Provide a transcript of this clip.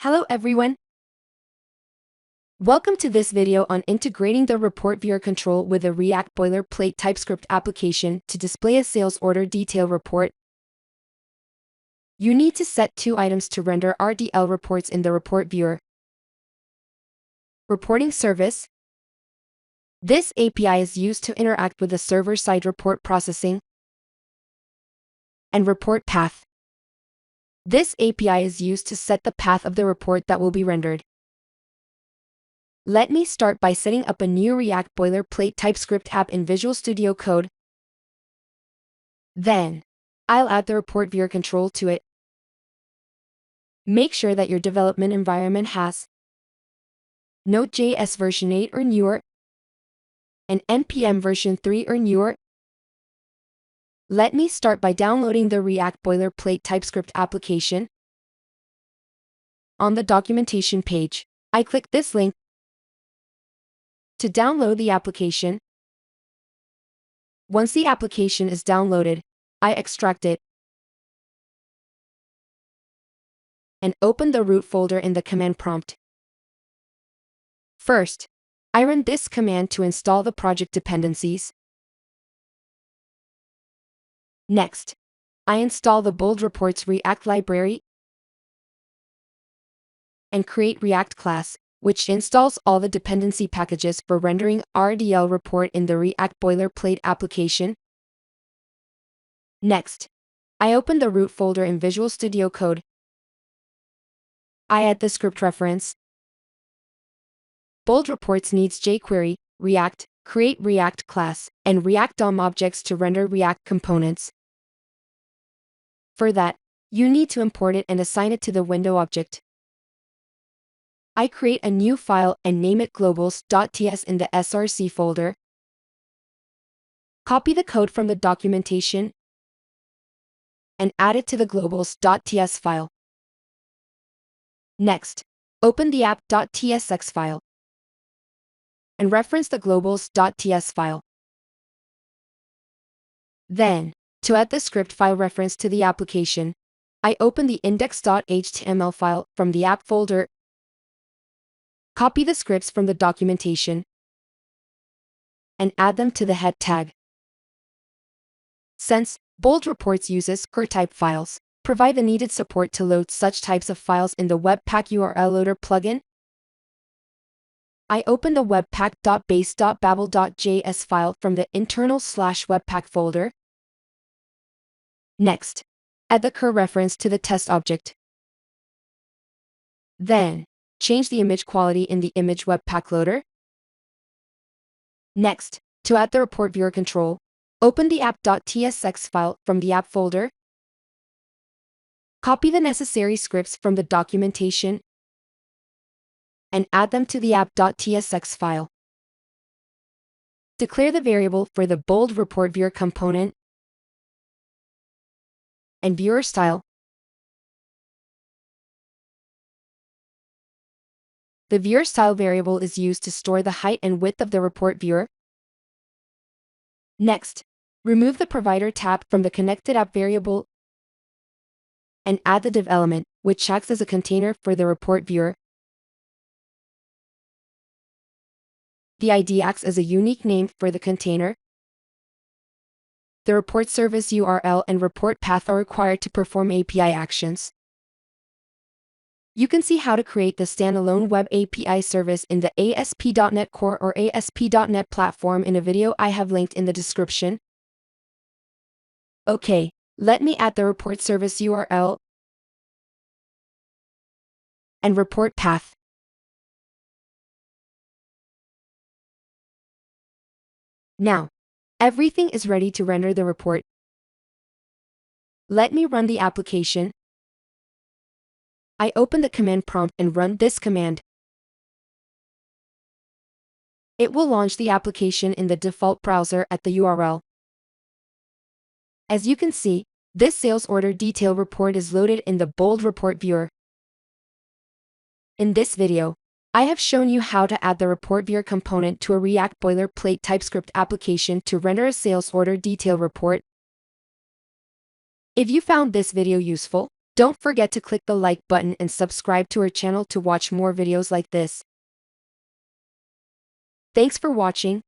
Hello everyone. Welcome to this video on integrating the report viewer control with a React Boilerplate TypeScript application to display a sales order detail report. You need to set two items to render RDL reports in the report viewer. Reporting service. This API is used to interact with the server-side report processing. And report path. This API is used to set the path of the report that will be rendered. Let me start by setting up a new React Boilerplate TypeScript app in Visual Studio Code. Then, I'll add the report viewer control to it. Make sure that your development environment has Node.js version 8 or newer, and NPM version 3 or newer. Let me start by downloading the React Boilerplate TypeScript application. On the documentation page, I click this link to download the application. Once the application is downloaded, I extract it and open the root folder in the command prompt. First, I run this command to install the project dependencies. Next, I install the Bold Reports React library and create React class, which installs all the dependency packages for rendering RDL report in the React Boilerplate application. Next, I open the root folder in Visual Studio Code. I add the script reference. Bold Reports needs jQuery, React, create React class, and React DOM objects to render React components. For that, you need to import it and assign it to the window object. I create a new file and name it globals.ts in the src folder. Copy the code from the documentation and add it to the globals.ts file. Next, open the app.tsx file and reference the globals.ts file. Then, to add the script file reference to the application, I open the index.html file from the app folder, copy the scripts from the documentation, and add them to the head tag. Since Bold Reports uses type files, provide the needed support to load such types of files in the Webpack URL loader plugin. I open the webpack.base.babel.js file from the internal/webpack folder. Next, add the cur reference to the test object. Then, change the image quality in the image Webpack loader. Next, to add the report viewer control, open the app.tsx file from the app folder. Copy the necessary scripts from the documentation and add them to the app.tsx file. Declare the variable for the Bold Report Viewer component and viewer style. The viewer style variable is used to store the height and width of the report viewer. Next, remove the provider tab from the connected app variable and add the div element, which acts as a container for the report viewer. The ID acts as a unique name for the container. The report service URL and report path are required to perform API actions. You can see how to create the standalone web API service in the ASP.NET Core or ASP.NET platform in a video I have linked in the description. Okay, let me add the report service URL and report path. Now, everything is ready to render the report. Let me run the application. I open the command prompt and run this command. It will launch the application in the default browser at the URL. As you can see, this sales order detail report is loaded in the Bold Report Viewer. In this video, I have shown you how to add the report viewer component to a React Boilerplate TypeScript application to render a sales order detail report. If you found this video useful, Don't forget to click the like button and subscribe to our channel to watch more videos like this. Thanks for watching.